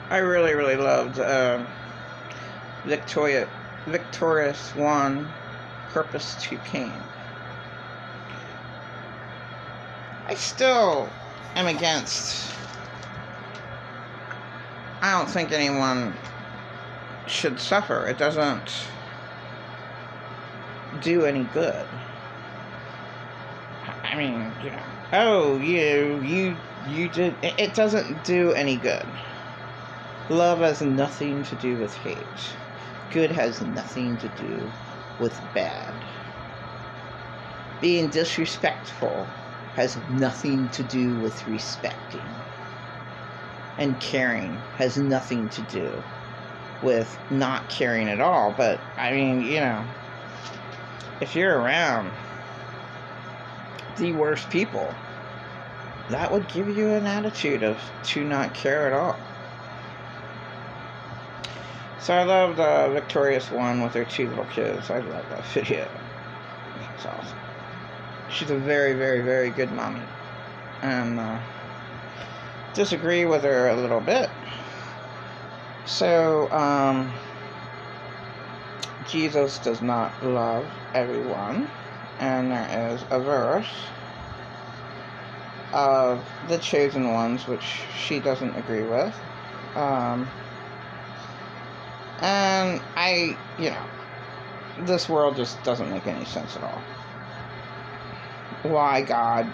I really, really loved Victorious One, Purpose to Pain. I still am against. I don't think anyone should suffer. It doesn't do any good. I mean, you did. It doesn't do any good. Love has nothing to do with hate. Good has nothing to do with bad. Being disrespectful has nothing to do with respecting. And caring has nothing to do with not caring at all. But, I mean, if you're around the worst people, that would give you an attitude to not care at all. So I loved Victorious One with her 2 little kids. I love that video. It's awesome. She's a very, very, very good mommy. And disagree with her a little bit. So, Jesus does not love everyone. And there is a verse of the chosen ones, which she doesn't agree with. And this world just doesn't make any sense at all. Why God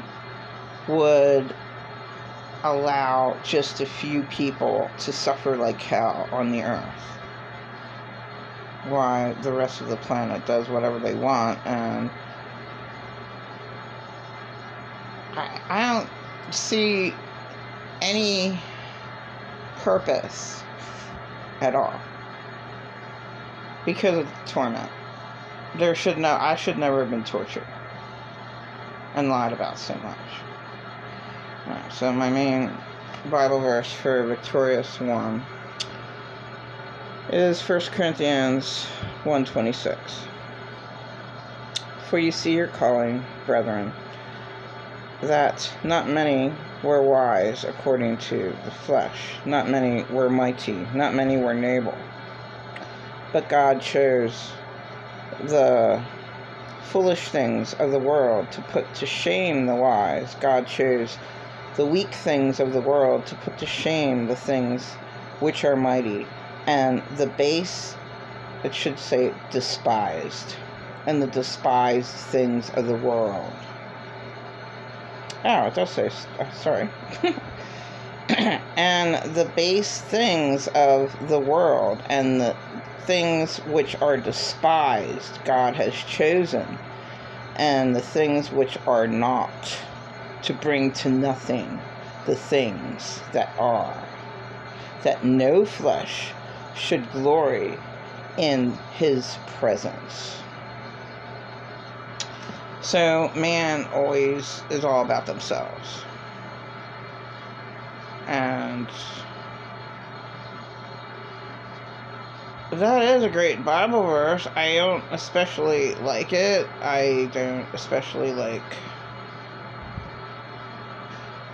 would allow just a few people to suffer like hell on the earth. Why the rest of the planet does whatever they want, and I don't see any purpose at all. Because of torment. I should never have been tortured and lied about so much. Alright, so my main Bible verse for Victorious One is 1 Corinthians 1:26. For you see your calling, brethren, that not many were wise according to the flesh, not many were mighty, not many were noble. But God chose the foolish things of the world to put to shame the wise. God chose the weak things of the world to put to shame the things which are mighty, and the base, it should say despised, and the despised things of the world. Oh, it does say, sorry. And the base things of the world and the things which are despised God has chosen, and the things which are not, to bring to nothing the things that are, that no flesh should glory in his presence. So man always is all about themselves. And that is a great Bible verse. I don't especially like it.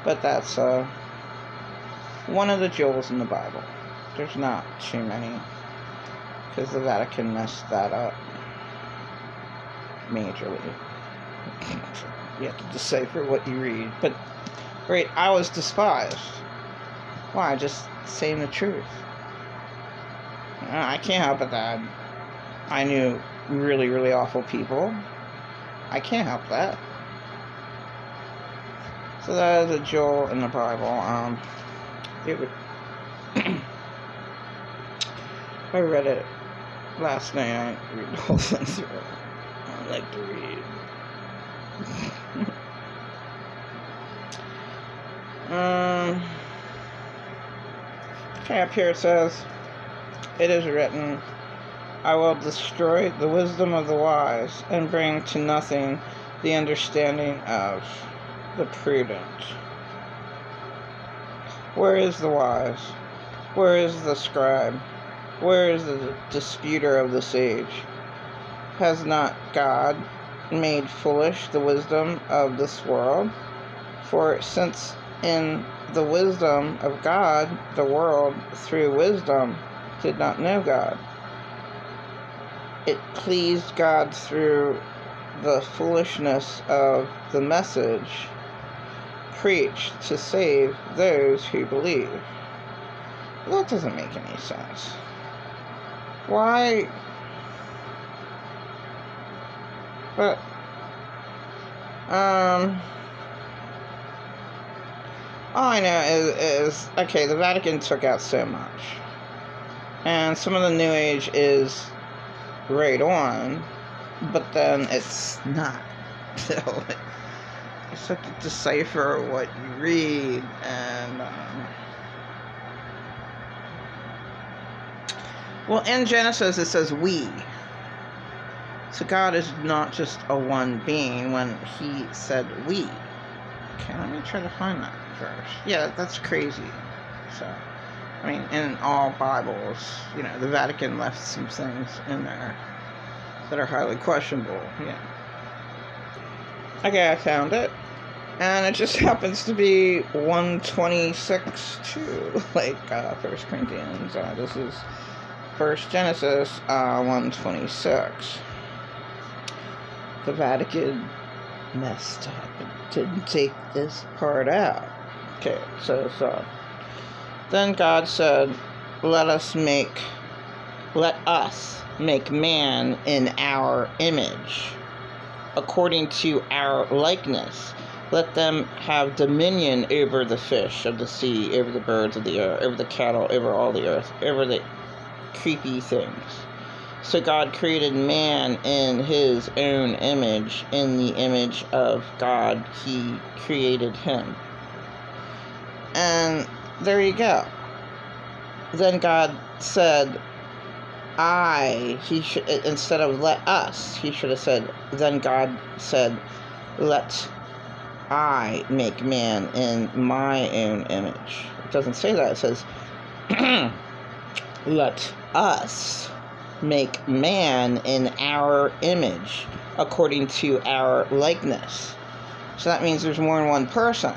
But that's one of the jewels in the Bible. There's not too many, because the Vatican messed that up majorly. You have to decipher what you read. But, great, I was despised. Why? Just saying the truth. I can't help it that I knew really, really awful people. I can't help that. So that is a jewel in the Bible. It would. I read it last night. I didn't read the whole thing through. I like to read. Okay, up here it says, it is written, I will destroy the wisdom of the wise, and bring to nothing the understanding of the prudent. Where is the wise? Where is the scribe? Where is the disputer of the sage? Has not God made foolish the wisdom of this world? For since in the wisdom of God, the world, through wisdom, did not know God. It pleased God through the foolishness of the message preached to save those who believe. That doesn't make any sense. Why? But, all I know is, okay, the Vatican took out so much. And some of the New Age is right on, but then it's not. So, you have to decipher what you read, and, well, in Genesis it says we. So God is not just a one being when he said we. Okay, let me try to find that verse. Yeah, that's crazy. So, I mean, in all Bibles, the Vatican left some things in there that are highly questionable. Yeah. Okay, I found it. And it just happens to be 1:26:2, like 1 Corinthians. This is 1 Genesis 1:26. The Vatican messed up and didn't take this part out. Okay, so then God said, let us make man in our image, according to our likeness. Let them have dominion over the fish of the sea, over the birds of the air, over the cattle, over all the earth, over the creepy things. So God created man in his own image. In the image of God, he created him. And there you go. Then God said, instead of let us, he should have said, then God said, let I make man in my own image. It doesn't say that. It says, let us make man in our image, according to our likeness. So that means there's more than one person,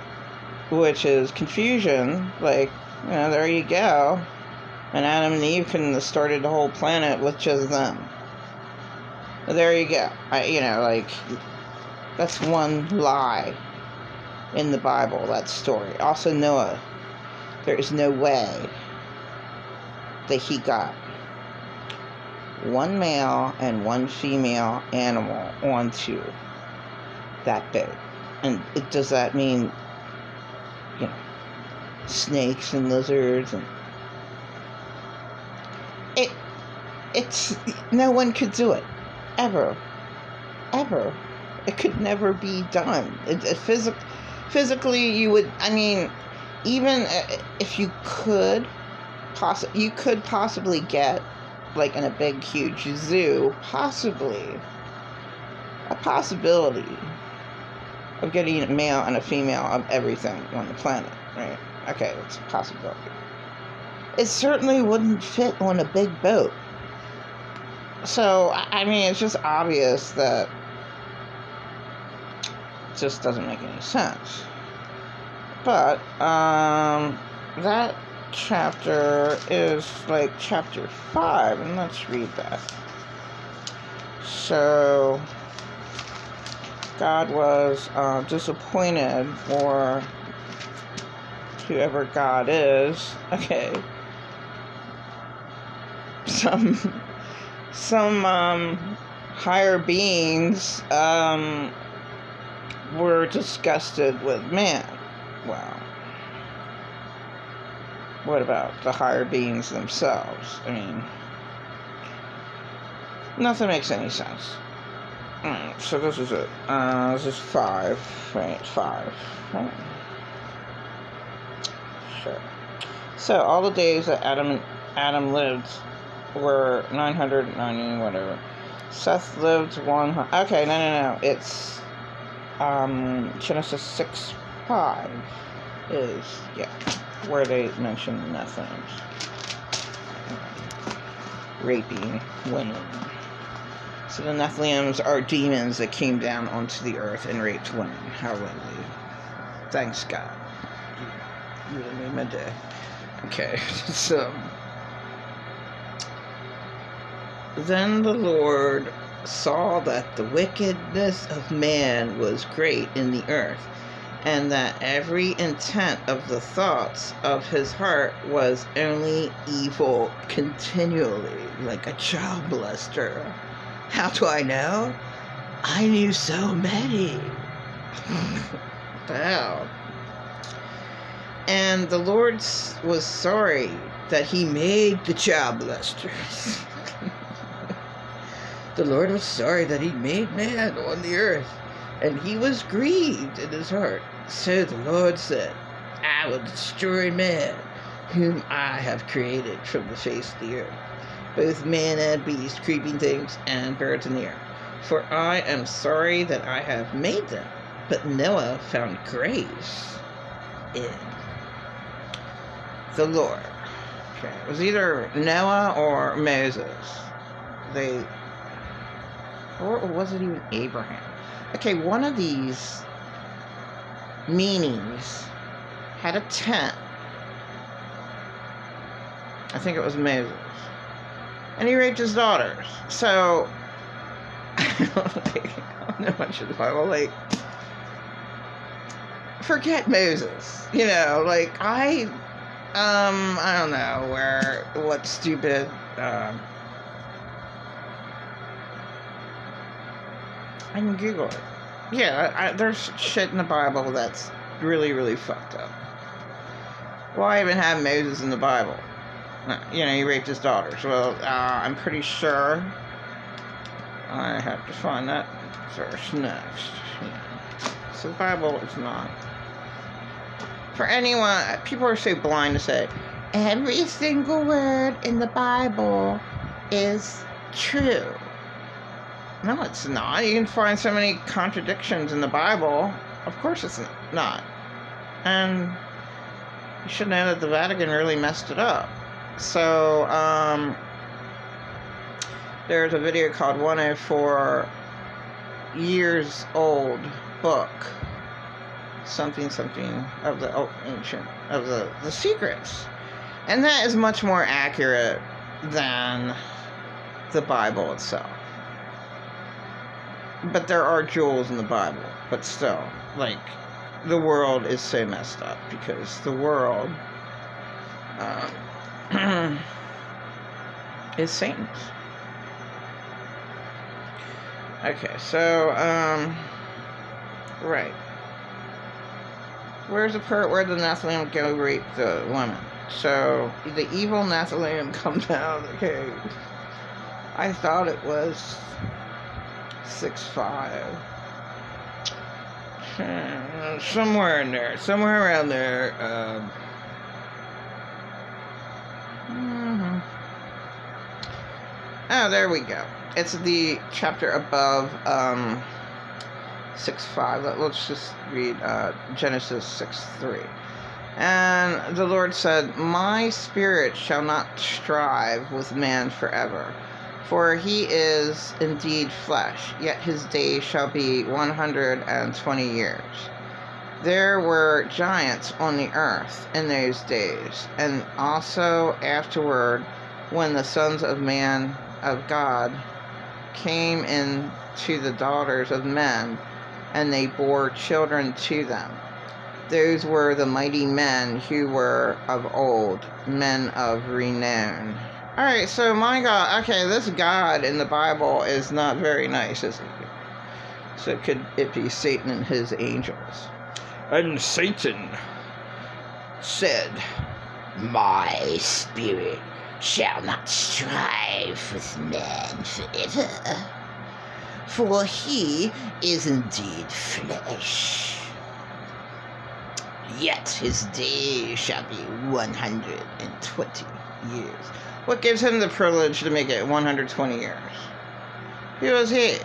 which is confusion. Like, there you go. And Adam and Eve couldn't have started the whole planet with just them. There you go. That's one lie in the Bible, that story. Also Noah. There is no way that he got one male and one female animal onto that boat. And does that mean, snakes and lizards? And it's no one could do it, ever. It could never be done. Physically, you would. Even if you could, you could possibly get, like in a big, huge zoo, a possibility of getting a male and a female of everything on the planet, right? Okay, it's a possibility. It certainly wouldn't fit on a big boat. So, it's just obvious that it just doesn't make any sense. But, that chapter is like chapter 5, and let's read that. So, God was disappointed, or whoever God is. Okay. Some higher beings were disgusted with man. Well, what about the higher beings themselves? Nothing makes any sense. Alright, so this is it. This is 5, right? 5, right? Sure. So, all the days that Adam lived were 990, whatever. Seth lived 100. Okay, no. It's Genesis 6:5 is, where they mention Nephilims raping women. So the Nephilims are demons that came down onto the earth and raped women. How lovely. Thanks, God. really made my day. Okay, so then the Lord saw that the wickedness of man was great in the earth, and that every intent of the thoughts of his heart was only evil continually, like a child molester. How do I know? I knew so many. What the hell? And the Lord was sorry that he made the child molesters. The Lord was sorry that he made man on the earth, and he was grieved in his heart. So the Lord said, I will destroy man, whom I have created from the face of the earth, both man and beast, creeping things, and birds in the air. For I am sorry that I have made them. But Noah found grace in the Lord. Okay, it was either Noah or Moses. Or was it even Abraham? Okay, one of these meanies had a tent. I think it was Moses. And he raped his daughters. So, I don't know much of the Bible. Like, forget Moses. You know, like, I don't know what stupid, I can Google it. Yeah, there's shit in the Bible that's really, really fucked up. Why even have Moses in the Bible? You know, he raped his daughters. Well, I'm pretty sure I have to find that verse next. So the Bible is not. For anyone, people are so blind to say, every single word in the Bible is true. No, it's not. You can find so many contradictions in the Bible. Of course it's not. And you should know that the Vatican really messed it up. So, there's a video called 104 Years Old Book. Something of the ancient, of the secrets. And that is much more accurate than the Bible itself. But there are jewels in the Bible. But still, like, the world is so messed up because the world is Satan's. Okay, so, right. Where's the part where the Nephilim go rape the women? So, the evil Nephilim come down. Okay. I thought it was 6'5". Somewhere in there. Somewhere around there. Oh, there we go. It's the chapter above 6:5. Let's just read Genesis 6:3. And the Lord said, my spirit shall not strive with man forever, for he is indeed flesh, yet his days shall be 120 years. There were giants on the earth in those days, and also afterward, when the sons of man of God came in to the daughters of men, and they bore children to them. Those were the mighty men who were of old, men of renown. Alright, so my God, okay, this God in the Bible is not very nice, is he? So could it be Satan and his angels? And Satan said, my spirit shall not strive with man forever, for he is indeed flesh, yet his days shall be 120 years. What gives him the privilege to make it 120 years? Who was he?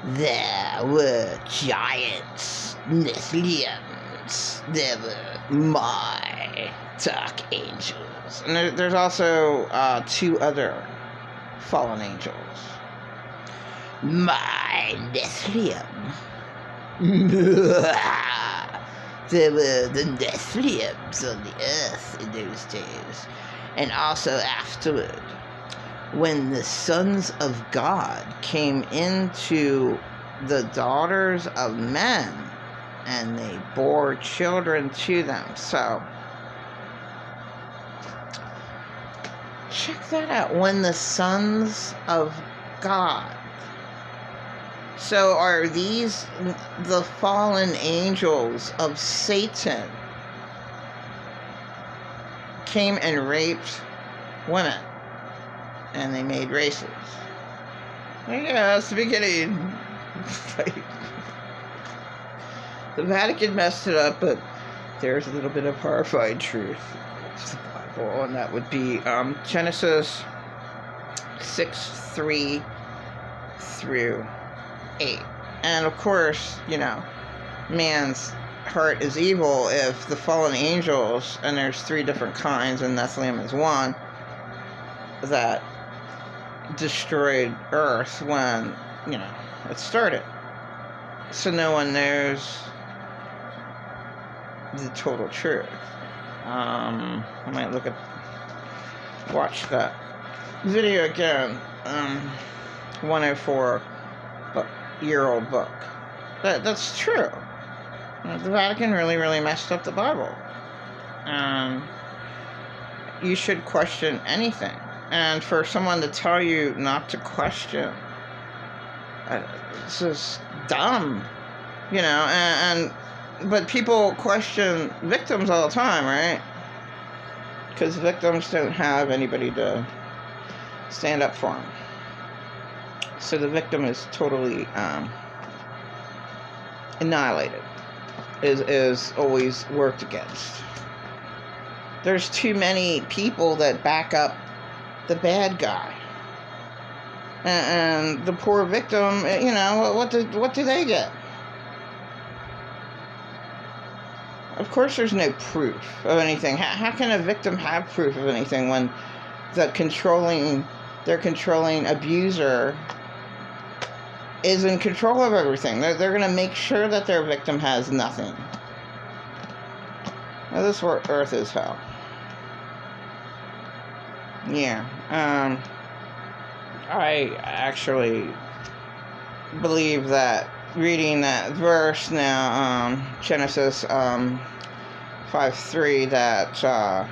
There were giants, Nephilims, there were my dark angels. And there's also 2 other fallen angels. My Nephilim. there were the Nephilims on the earth in those days. And also afterward, when the sons of God came into the daughters of men, and they bore children to them. So, check that out. When the sons of God. So are these the fallen angels of Satan came and raped women, and they made races? Yeah, that's the beginning. The Vatican messed it up, but there's a little bit of horrifying truth. It's the Bible, and that would be Genesis 6:3 through 8. And of course, man's heart is evil. If the fallen angels, and there's 3 different kinds, and Nephilim is one, that destroyed Earth when, it started. So no one knows the total truth. I might watch that video again. 104-year-old book. That's true. The Vatican really messed up the Bible. You should question anything. And for someone to tell you not to question, it's just dumb, but people question victims all the time, right? Because victims don't have anybody to stand up for them. So the victim is totally annihilated, is always worked against. There's too many people that back up the bad guy. And the poor victim, what do they get? Of course there's no proof of anything. How can a victim have proof of anything when their controlling abuser is in control of everything? They're going to make sure that their victim has nothing. Now, this earth is hell. Yeah. I actually believe that reading that verse now, Genesis 5:3, that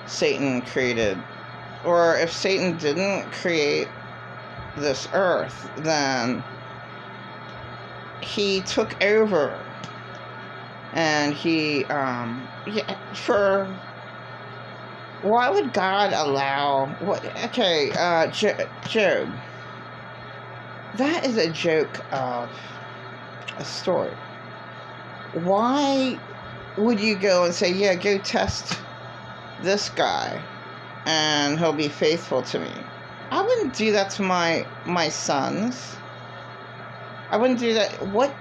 Satan created, or if Satan didn't create this earth, then he took over, and why would God allow Job? That is a joke of a story. Why would you go and say, yeah, go test this guy and he'll be faithful to me? I wouldn't do that to my sons. I wouldn't do that. What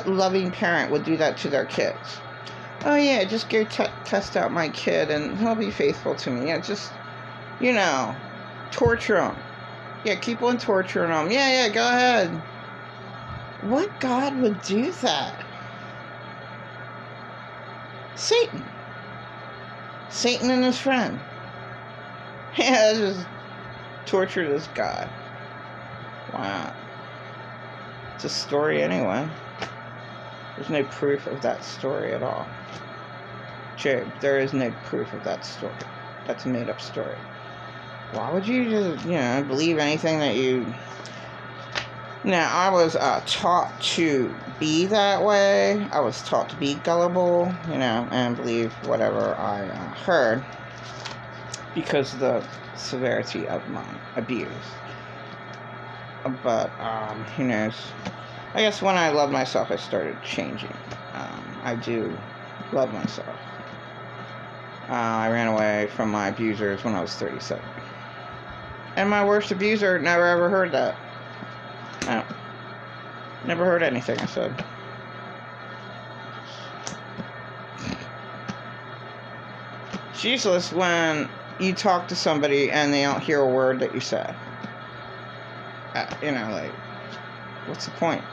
loving parent would do that to their kids? Oh yeah, just go test out my kid and he'll be faithful to me. Yeah, just, torture him. Yeah, keep on torturing them. Yeah, go ahead. What God would do that? Satan. Satan and his friend. Yeah, just torture this guy. Wow. It's a story anyway. There's no proof of that story at all. Job, there is no proof of that story. That's a made-up story. Why would you just, believe anything that you... Now, I was taught to be that way. I was taught to be gullible, and believe whatever I heard because of the severity of my abuse. But, who knows? I guess when I loved myself, I started changing. I do love myself. I ran away from my abusers when I was 37. And my worst abuser never ever heard that. No. Never heard anything I said. It's useless when you talk to somebody and they don't hear a word that you said. What's the point?